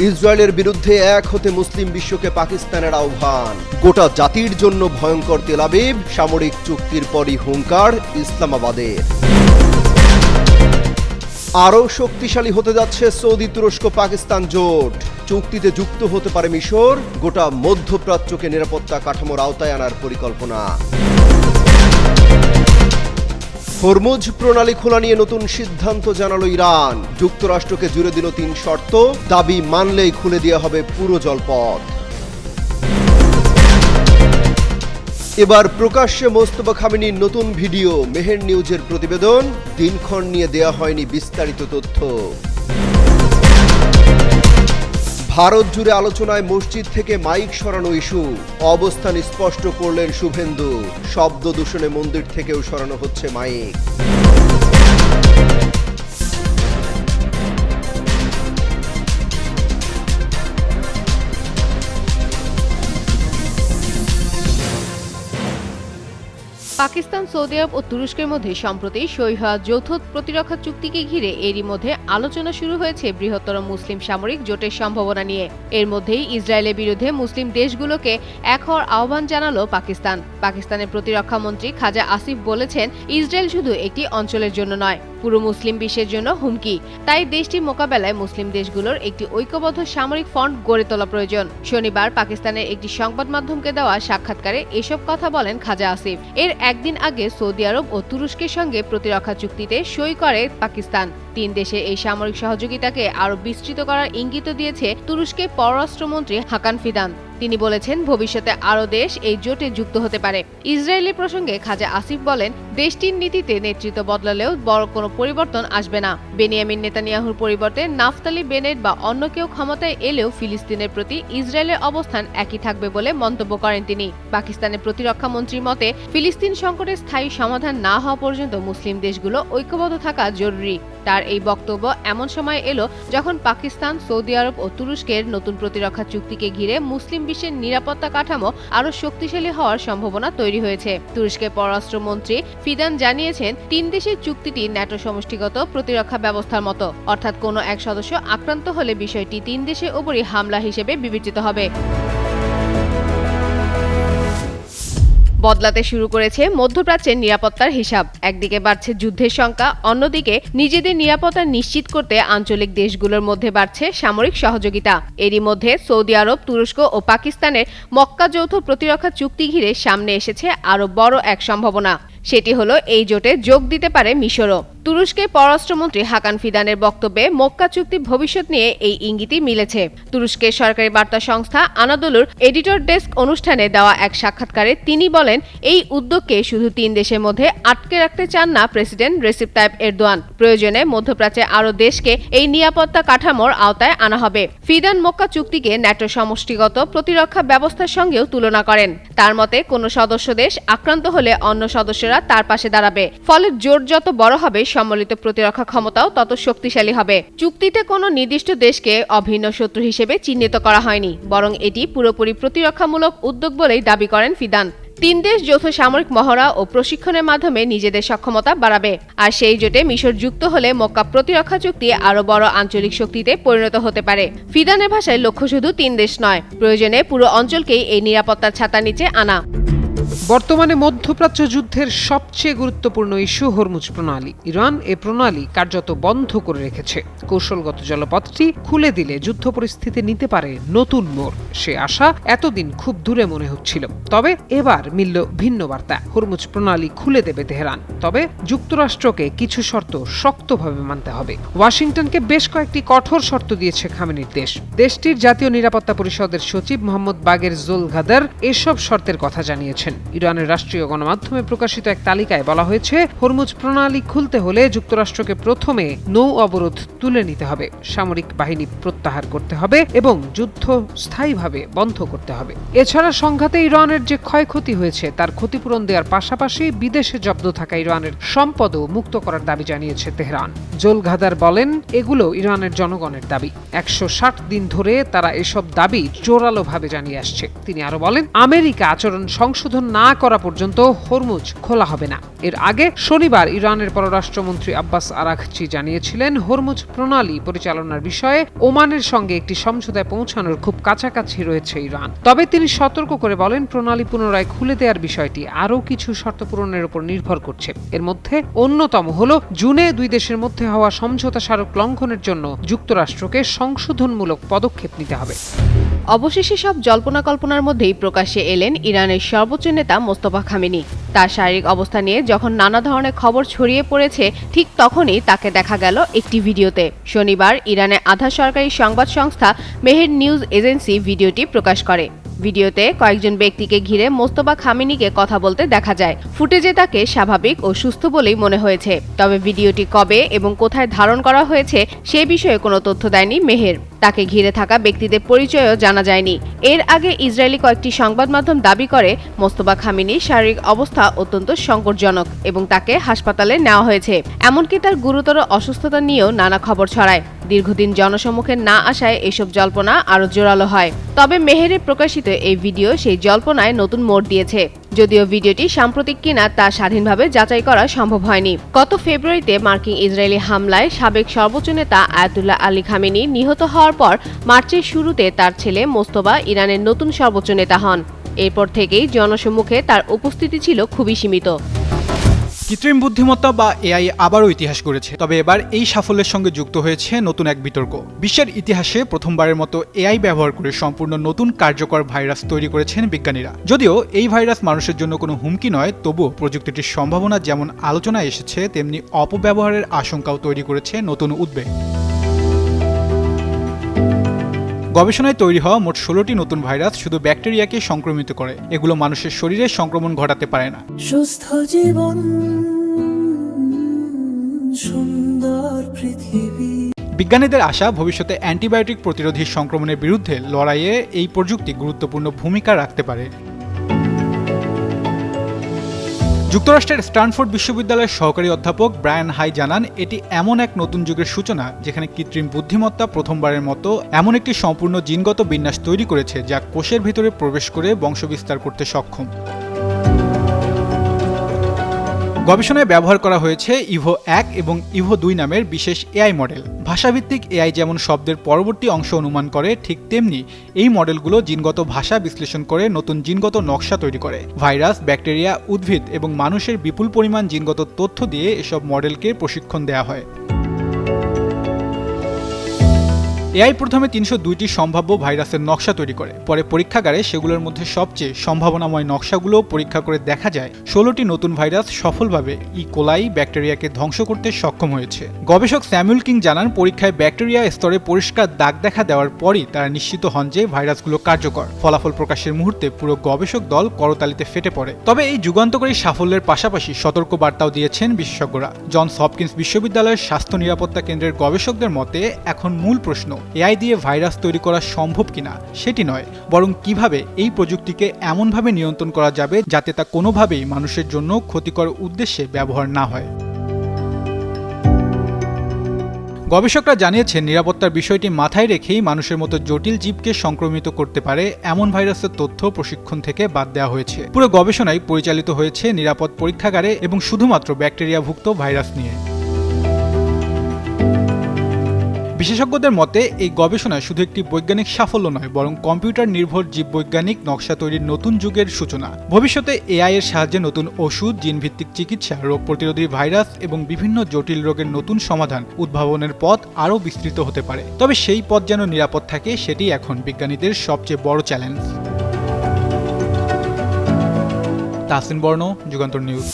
ইসরায়েলের বিরুদ্ধে এক হতে মুসলিম বিশ্বকে পাকিস্তানের আহ্বান। গোটা জাতির জন্য ভয়ঙ্কর তেল আবিব, সামরিক চুক্তির পরই হুঙ্কার ইসলামাবাদের। আরও শক্তিশালী হতে যাচ্ছে সৌদি তুরস্ক পাকিস্তান জোট। চুক্তিতে যুক্ত হতে পারে মিশর। গোটা মধ্যপ্রাচ্যকে নিরাপত্তা কাঠামোর আওতায় আনার পরিকল্পনা। হরমুজ প্রণালী খোলা নিয়ে নতুন সিদ্ধান্ত জানালো ইরান। যুক্তরাষ্ট্রকে জুড়ে দিল ৩ শর্ত, দাবি মানলেই খুলে দেওয়া হবে পুরো জলপথ। এবার প্রকাশ্যে মোস্তফা খামেনির নতুন ভিডিও, মেহের নিউজের প্রতিবেদন। দিনক্ষণ নিয়ে দেয়া হয়নি বিস্তারিত তথ্য। ভারত জুড়ে আলোচনায় মসজিদ থেকে মাইক সরানো ইস্যু, অবস্থান স্পষ্ট করলেন শুভেন্দু। শব্দ দূষণে মন্দির থেকেও সরানো হচ্ছে মাইক। পাকিস্তান, সৌদি আরব ও তুরস্কের মধ্যে সম্প্রতি সই হওয়া যৌথ প্রতিরক্ষা চুক্তিকে ঘিরে এরই মধ্যে আলোচনা শুরু হয়েছে বৃহত্তর মুসলিম সামরিক জোটের সম্ভাবনা নিয়ে। এর মধ্যেই ইসরায়েলের বিরুদ্ধে মুসলিম দেশগুলোকে এক হওয়ার আহ্বান জানালো পাকিস্তান। পাকিস্তানের প্রতিরক্ষা মন্ত্রী খাজা আসিফ বলেছেন, ইসরায়েল শুধু একটি অঞ্চলের জন্য নয়, পুরো মুসলিম বিশ্বের জন্য হুমকি। তাই দেশটির মোকাবেলায় মুসলিম দেশগুলোর একটি ঐক্যবদ্ধ সামরিক ফ্রন্ট গড়ে তোলা প্রয়োজন। শনিবার পাকিস্তানের একটি সংবাদ মাধ্যমকে দেওয়া সাক্ষাৎকারে এসব কথা বলেন খাজা আসিফ। এর একদিন আগে সৌদি আরব ও তুরস্কের সঙ্গে প্রতিরক্ষা চুক্তিতে সই করে পাকিস্তান। 3 দেশের এই সামরিক সহযোগিতাকে আরো বিস্তৃত করার ইঙ্গিত দিয়েছে তুরস্কের পররাষ্ট্রমন্ত্রী হাকান ফিদান। তিনি বলেছেন, ভবিষ্যতে আরও দেশ এই জোটে যুক্ত হতে পারে। ইসরায়েলের প্রসঙ্গে খাজা আসিফ বলেন, দেশটির নীতিতে নেতৃত্ব বদলালেও বড় কোনো পরিবর্তন আসবে না। বেনিয়ামিন নেতানিয়াহুর পরিবর্তে নাফতালি বেনেট বা অন্য কেউ ক্ষমতায় এলেও ফিলিস্তিনের প্রতি ইসরায়েলের অবস্থান একই থাকবে বলে মন্তব্য করেন তিনি। পাকিস্তানের প্রতিরক্ষা মন্ত্রীর মতে, ফিলিস্তিন সংকটের স্থায়ী সমাধান না হওয়া পর্যন্ত মুসলিম দেশগুলো ঐক্যবদ্ধ থাকা জরুরি। তার এই বক্তব্য এমন সময় এলো যখন পাকিস্তান, সৌদি আরব ও তুরস্কের নতুন প্রতিরক্ষা চুক্তিকে ঘিরে মুসলিম বিশ্বের নিরাপত্তা কাঠামো আরো শক্তিশালী হওয়ার সম্ভাবনা তৈরি হয়েছে। তুরস্কের পররাষ্ট্রমন্ত্রী ফিদান জানিয়েছেন, 3 দেশের চুক্তিটি ন্যাটো সমষ্টিগত প্রতিরক্ষা ব্যবস্থার মতো, অর্থাৎ কোনো এক সদস্য আক্রান্ত হলে বিষয়টি 3 দেশের উপরই হামলা হিসেবে বিবেচিত হবে। বদলাতে শুরু করেছে মধ্যপ্রাচ্যের নিরাপত্তার হিসাব। একদিকে বাড়ছে যুদ্ধের সংখ্যা, অন্যদিকে নিজেদের নিরাপত্তা নিশ্চিত করতে আঞ্চলিক দেশগুলোর মধ্যে বাড়ছে সামরিক সহযোগিতা। এরই মধ্যে সৌদি আরব, তুরস্ক ও পাকিস্তানের মক্কা যৌথ প্রতিরক্ষা চুক্তি ঘিরে সামনে এসেছে আরও বড় এক সম্ভাবনা। সেটি হলো এই জোটে যোগ দিতে পারে মিশরও। তুরস্কের পররাষ্ট্রমন্ত্রী হাকান ফিদানের বক্তব্যে মক্কা চুক্তির ভবিষ্যৎ নিয়ে এই ইঙ্গিতই মিলেছে। তুরস্কের সরকারি বার্তা সংস্থা আনাদোলুর এডিটর ডেস্ক অনুষ্ঠানে দেওয়া এক সাক্ষাৎকারে তিনি বলেন, এই উদ্যোগকে শুধু 3 দেশের মধ্যে আটকে রাখতে চান না প্রেসিডেন্ট রেসিপ তাইপ এরদোয়ান। প্রয়োজনে মধ্যপ্রাচ্যে আরও দেশকে এই নিরাপত্তা কাঠামোর আওতায় আনা হবে। ফিদান মক্কা চুক্তিকে ন্যাটো সমষ্টিগত প্রতিরক্ষা ব্যবস্থার সঙ্গেও তুলনা করেন। তার মতে, কোনো সদস্য দেশ আক্রান্ত হলে অন্য সদস্যরা তার পাশে দাঁড়াবে। ফলে জোট যত বড় হবে, সম্মিলিত প্রতিরক্ষা ক্ষমতাও তত শক্তিশালী হবে। চুক্তিতে কোনো নির্দিষ্ট দেশকে অভিন্ন শত্রু হিসেবে চিহ্নিত করা হয়নি, বরং এটি পুরোপুরি প্রতিরক্ষামূলক উদ্যোগ বলেই দাবি করেন ফিদান। 3 দেশ যৌথ সামরিক মহড়া ও প্রশিক্ষণের মাধ্যমে নিজেদের সক্ষমতা বাড়াবে। আর সেই জোটে মিশর যুক্ত হলে মক্কা প্রতিরক্ষা চুক্তি আরও বড় আঞ্চলিক শক্তিতে পরিণত হতে পারে। ফিদানের ভাষায় লক্ষ্য শুধু 3 দেশ নয়, প্রয়োজনে পুরো অঞ্চলকেই এই নিরাপত্তার ছাতার নিচে আনা। বর্তমানে মধ্যপ্রাচ্য যুদ্ধের সবচেয়ে গুরুত্বপূর্ণ ইস্যু হরমুজ প্রণালী। ইরান এ প্রণালী কার্যত বন্ধ করে রেখেছে। কৌশলগত জলপথটি খুলে দিলে যুদ্ধ পরিস্থিতি নিতে পারে নতুন মোড়। সে আশা এতদিন খুব দূরে মনে হচ্ছিল, তবে এবার মিলল ভিন্ন বার্তা। হরমুজ প্রণালী খুলে দেবে তেহরান, তবে যুক্তরাষ্ট্রকে কিছু শর্ত শক্তভাবে মানতে হবে। ওয়াশিংটনকে বেশ কয়েকটি কঠোর শর্ত দিয়েছে খামেনির দেশ। দেশটির জাতীয় নিরাপত্তা পরিষদের সচিব মোহাম্মদ বাগের জোলগাদার এসব শর্তের কথা জানিয়েছেন। ইরানের রাষ্ট্রীয় গণমাধ্যমে প্রকাশিত এক তালিকায় বলা হয়েছে, হরমুজ প্রণালী খুলতে হলে যুক্তরাষ্ট্রকে প্রথমে নৌ অবরোধ তুলে নিতে হবে, সামরিক বাহিনী প্রত্যাহার করতে হবে এবং যুদ্ধ স্থায়ীভাবে বন্ধ করতে হবে। এছাড়া সংঘাতে ইরানের যে ক্ষয়ক্ষতি হয়েছে তার ক্ষতিপূরণ দেওয়ার পাশাপাশি বিদেশে জব্দ থাকা ইরানের সম্পদও মুক্ত করার দাবি জানিয়েছে তেহরান। জোলগাদার বলেন, এগুলো ইরানের জনগণের দাবি। 160 দিন ধরে তারা এসব দাবি জোরালোভাবে জানিয়ে আসছে। তিনি আরো বলেন, আমেরিকা আচরণ সংশোধন না না করা পর্যন্ত হরমুজ খোলা হবে না। এর আগে শনিবার ইরানের পররাষ্ট্রমন্ত্রী আব্বাস আরাঘচি জানিয়েছিলেন হরমুজ প্রণালী পরিচালনার বিষয়ে ওমানের সঙ্গে একটি সমঝোতায় পৌঁছানোর খুব কাছাকাছি রয়েছে ইরান। তবে তিনি সতর্ক করে বলেন প্রণালী পুনরায় খুলে দেওয়ার বিষয়টি আরও কিছু শর্ত পূরণের উপর নির্ভর করছে। এর মধ্যে অন্যতম হল জুনে দুই দেশের মধ্যে হওয়া সমঝোতা স্মারক লঙ্ঘনের জন্য যুক্তরাষ্ট্রকে সংশোধনমূলক পদক্ষেপ নিতে হবে। অবশেষে সব জল্পনা কল্পনার মধ্যেই প্রকাশ্যে এলেন ইরানের সর্বোচ্চ নেতা মোস্তফা খামেনি। তার শারীরিক অবস্থা নিয়ে যখন নানা ধরনের খবর ছড়িয়ে পড়েছে ঠিক তখনই তাকে দেখা গেল একটি ভিডিওতে। শনিবার ইরানের আধা সরকারি সংবাদ সংস্থা মেহের নিউজ এজেন্সি ভিডিওটি প্রকাশ করে। ভিডিওতে কয়েকজন ব্যক্তিকে ঘিরে মোস্তফা খামেনিকে কথা বলতে দেখা যায়। ফুটেজে তাকে স্বাভাবিক ও সুস্থ বলেই মনে হয়েছে। তবে ভিডিওটি কবে এবং কোথায় ধারণ করা হয়েছে সে বিষয়ে কোনো তথ্য দেয়নি মেহের। তাকে ঘিরে থাকা ব্যক্তিদের পরিচয়ও জানা যায়নি। এর আগে ইসরায়েলি কয়েকটি সংবাদ মাধ্যম দাবি করে মোস্তফা খামেনির শারীরিক অবস্থা অত্যন্ত সংকটজনক এবং তাকে হাসপাতালে নেওয়া হয়েছে। এমনকি তার গুরুতর অসুস্থতা নিয়েও নানা খবর ছড়ায়। দীর্ঘদিন জনসম্মুখে না আসায় এসব জল্পনা আরও জোরালো হয়। তবে মেহেরে প্রকাশিত এই ভিডিও সেই জল্পনায় নতুন মোড় দিয়েছে। যদিও ভিডিওটি সাম্প্রতিক কিনা তা স্বাধীনভাবে যাচাই করা সম্ভব হয়নি। গত ফেব্রুয়ারিতে মার্কিন ইসরায়েলি হামলায় সাবেক সর্বোচ্চ নেতা আয়াতুল্লাহ আলী খামেনি নিহত হওয়ার পর মার্চের শুরুতে তার ছেলে মোস্তফা ইরানের নতুন সর্বোচ্চ নেতা হন। এরপর থেকেই জনসম্মুখে তার উপস্থিতি ছিল খুবই সীমিত। কৃত্রিম বুদ্ধিমত্তা বা এআই আবারও ইতিহাস গড়েছে। তবে এবার এই সাফল্যের সঙ্গে যুক্ত হয়েছে নতুন এক বিতর্ক। বিশ্বের ইতিহাসে প্রথমবারের মতো এআই ব্যবহার করে সম্পূর্ণ নতুন কার্যকর ভাইরাস তৈরি করেছেন বিজ্ঞানীরা। যদিও এই ভাইরাস মানুষের জন্য কোনো হুমকি নয়, তবুও প্রযুক্তিটির সম্ভাবনা যেমন আলোচনায় এসেছে তেমনি অপব্যবহারের আশঙ্কাও তৈরি করেছে নতুন উদ্বেগ। গবেষণায় তৈরি হওয়া মোট 16টি নতুন ভাইরাস শুধু ব্যাকটেরিয়াকে সংক্রমিত করে। এগুলো মানুষের শরীরে সংক্রমণ ঘটাতে পারে না। সুস্থ জীবন, সুন্দর পৃথিবী। বিজ্ঞানীদের আশা ভবিষ্যতে অ্যান্টিবায়োটিক প্রতিরোধী সংক্রমণের বিরুদ্ধে লড়াইয়ে এই প্রযুক্তি গুরুত্বপূর্ণ ভূমিকা রাখতে পারে। যুক্তরাষ্ট্রের স্ট্যানফোর্ড বিশ্ববিদ্যালয়ের সহকারী অধ্যাপক ব্রায়ান হাই জানান, এটি এমন এক নতুন যুগের সূচনা যেখানে কৃত্রিম বুদ্ধিমত্তা প্রথমবারের মতো এমন একটি সম্পূর্ণ জিনগত বিন্যাস তৈরি করেছে যা কোষের ভিতরে প্রবেশ করে বংশবিস্তার করতে সক্ষম। গবেষণায় ব্যবহার করা হয়েছে ইভো 1 এবং ইভো 2 নামের বিশেষ এআই মডেল। ভাষাভিত্তিক এআই যেমন শব্দের পরবর্তী অংশ অনুমান করে, ঠিক তেমনি এই মডেলগুলো জিনগত ভাষা বিশ্লেষণ করে নতুন জিনগত নকশা তৈরি করে। ভাইরাস, ব্যাকটেরিয়া, উদ্ভিদ এবং মানুষের বিপুল পরিমাণ জিনগত তথ্য দিয়ে এসব মডেলকে প্রশিক্ষণ দেওয়া হয়। এআই প্রথমে 302টি সম্ভাব্য ভাইরাসের নকশা তৈরি করে। পরে পরীক্ষাগারে সেগুলোর মধ্যে সবচেয়ে সম্ভাবনাময় নকশাগুলো পরীক্ষা করে দেখা যায় 16টি নতুন ভাইরাস সফলভাবে কোলাই ব্যাকটেরিয়াকে ধ্বংস করতে সক্ষম হয়েছে। গবেষক স্যামুয়েল কিং জানান, পরীক্ষায় ব্যাকটেরিয়া স্তরে পরিষ্কার দাগ দেখা দেওয়ার পরই তারা নিশ্চিত হন যে ভাইরাসগুলো কার্যকর। ফলাফল প্রকাশের মুহূর্তে পুরো গবেষক দল করতালিতে ফেটে পড়ে। তবে এই যুগান্তকারী সাফল্যের পাশাপাশি সতর্ক বার্তাও দিয়েছেন বিশেষজ্ঞরা। জনস হপকিন্স বিশ্ববিদ্যালয়ের স্বাস্থ্য নিরাপত্তা কেন্দ্রের গবেষকদের মতে এখন মূল প্রশ্ন এআই দিয়ে ভাইরাস তৈরি করা সম্ভব কিনা সেটি নয়, বরং কিভাবে এই প্রযুক্তিকে এমনভাবে নিয়ন্ত্রণ করা যাবে যাতে তা কোনোভাবেই মানুষের জন্য ক্ষতিকর উদ্দেশ্যে ব্যবহার না হয়। গবেষকরা জানিয়েছেন, নিরাপত্তার বিষয়টি মাথায় রেখেই মানুষের মতো জটিল জীবকে সংক্রমিত করতে পারে এমন ভাইরাসের তথ্য প্রশিক্ষণ থেকে বাদ দেওয়া হয়েছে। পুরো গবেষণাই পরিচালিত হয়েছে নিরাপদ পরীক্ষাগারে এবং শুধুমাত্র ব্যাকটেরিয়াভুক্ত ভাইরাস নিয়ে। বিশেষজ্ঞদের মতে এই গবেষণা শুধু একটি বৈজ্ঞানিক সাফল্য নয়, বরং কম্পিউটার নির্ভর জীববৈজ্ঞানিক নকশা তৈরির নতুন যুগের সূচনা। ভবিষ্যতে এআই এর সাহায্যে নতুন ওষুধ, জিনভিত্তিক চিকিৎসা, রোগ প্রতিরোধী ভাইরাস এবং বিভিন্ন জটিল রোগের নতুন সমাধান উদ্ভাবনের পথ আরও বিস্তৃত হতে পারে। তবে সেই পথ যেন নিরাপদ থাকে সেটি এখন বিজ্ঞানীদের সবচেয়ে বড় চ্যালেঞ্জ। তাহসিন বর্ণ, যুগান্তর নিউজ।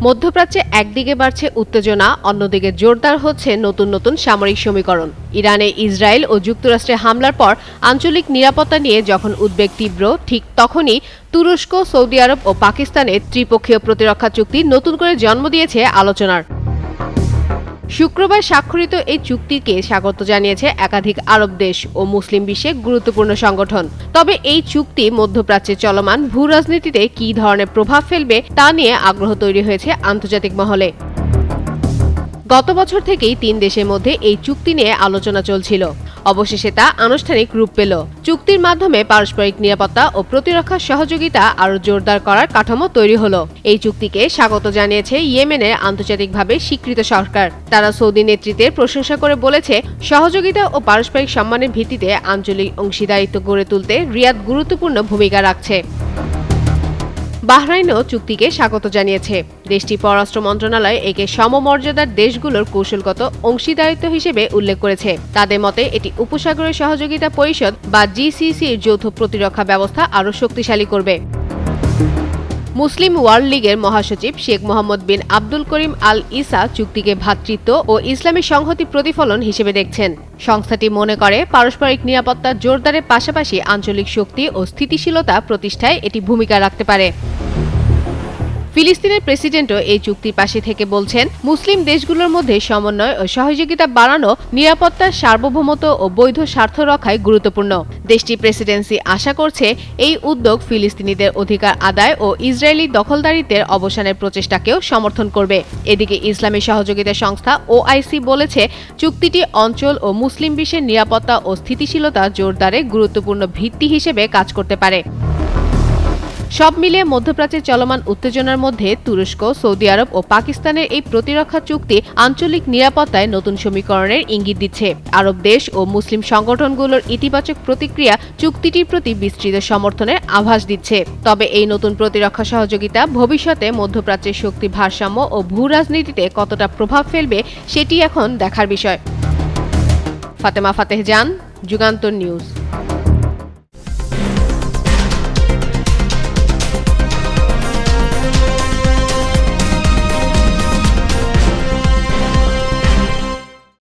মধ্যপ্রাচ্যে একদিকে বাড়ছে উত্তেজনা, অন্যদিকে জোরদার হচ্ছে নতুন নতুন সামরিক সমীকরণ। ইরানে ইসরায়েল ও যুক্তরাষ্ট্রের হামলার পর আঞ্চলিক নিরাপত্তা নিয়ে যখন উদ্বেগ তীব্র, ঠিক তখনই তুরস্ক, সৌদি আরব ও পাকিস্তানের ত্রিপক্ষীয় প্রতিরক্ষা চুক্তি নতুন করে জন্ম দিয়েছে আলোচনার। শুক্রবার স্বাক্ষরিত এই চুক্তিকে স্বাগত জানিয়েছে একাধিক আরব দেশ ও মুসলিম বিশ্বে গুরুত্বপূর্ণ সংগঠন। তবে এই চুক্তি মধ্যপ্রাচ্যে চলমান ভূ রাজনীতিতে কী ধরনের প্রভাব ফেলবে তা নিয়ে আগ্রহ তৈরি হয়েছে আন্তর্জাতিক মহলে। গত বছর থেকেই 3 দেশের মধ্যে এই চুক্তি নিয়ে আলোচনা চলছিল। অবশেষে তা আনুষ্ঠানিক রূপ পেল। চুক্তির মাধ্যমে পারস্পরিক নিরাপত্তা ও প্রতিরক্ষা সহযোগিতা আরও জোরদার করার কাঠামো তৈরি হলো। এই চুক্তিকে স্বাগত জানিয়েছে ইয়েমেনের আন্তর্জাতিকভাবে স্বীকৃত সরকার। তারা সৌদি নেতৃত্বের প্রশংসা করে বলেছে, সহযোগিতা ও পারস্পরিক সম্মানের ভিত্তিতে আঞ্চলিক অংশীদারিত্ব গড়ে তুলতে রিয়াদ গুরুত্বপূর্ণ ভূমিকা রাখছে। বাহরাইনও চুক্তিকে স্বাগত জানিয়েছে। দেশটির পররাষ্ট্র মন্ত্রণালয় একে সমমর্যাদার দেশগুলোর কৌশলগত অংশীদারিত্ব হিসেবে উল্লেখ করেছে। তাদের মতে এটি উপসাগরীয় সহযোগিতা পরিষদ বা জিসিসির যৌথ প্রতিরক্ষা ব্যবস্থা আরও শক্তিশালী করবে। মুসলিম ওয়ার্ল্ড লীগের মহাসচিব শেখ মোহাম্মদ বিন আব্দুল করিম আল ইসা চুক্তিকে ভ্রাতৃত্ব ও ইসলামী সংহতি প্রতিফলন হিসেবে দেখছেন। সংস্থাটি মনে করে পারস্পরিক নিরাপত্তা জোরদারের পাশাপাশি আঞ্চলিক শক্তি ও স্থিতিশীলতা প্রতিষ্ঠায় এটি ভূমিকা রাখতে পারে। ফিলিস্তিনের প্রেসিডেন্টও এই চুক্তির পাশে থেকে বলছেন, মুসলিম দেশগুলোর মধ্যে সমন্বয় ও সহযোগিতা বাড়ানো নিরাপত্তার সার্বভৌমত্ব ও বৈধ স্বার্থ রক্ষায় গুরুত্বপূর্ণ। দেশটির প্রেসিডেন্সি আশা করছে এই উদ্যোগ ফিলিস্তিনিদের অধিকার আদায় ও ইসরায়েলি দখলদারিত্বের অবসানের প্রচেষ্টাকেও সমর্থন করবে। এদিকে ইসলামী সহযোগিতা সংস্থা ওআইসি বলেছে, চুক্তিটি অঞ্চল ও মুসলিম বিশ্বের নিরাপত্তা ও স্থিতিশীলতা জোরদারে গুরুত্বপূর্ণ ভিত্তি হিসেবে কাজ করতে পারে। সব মিলিয়ে মধ্যপ্রাচ্যে চলমান উত্তেজনার মধ্যে তুরস্ক, সৌদি আরব ও পাকিস্তানের এই প্রতিরক্ষা চুক্তি আঞ্চলিক নিরাপত্তায় নতুন সমীকরণের ইঙ্গিত দিচ্ছে। আরব দেশ ও মুসলিম সংগঠনগুলোর ইতিবাচক প্রতিক্রিয়া চুক্তিটির প্রতি বিস্তৃত সমর্থনের আভাস দিচ্ছে। তবে এই নতুন প্রতিরক্ষা সহযোগিতা ভবিষ্যতে মধ্যপ্রাচ্যের শক্তি ভারসাম্য ও ভূ রাজনীতিতে কতটা প্রভাব ফেলবে সেটি এখন দেখার বিষয়। ফাতেমা ফাতেহ জান, যুগান্তর নিউজ।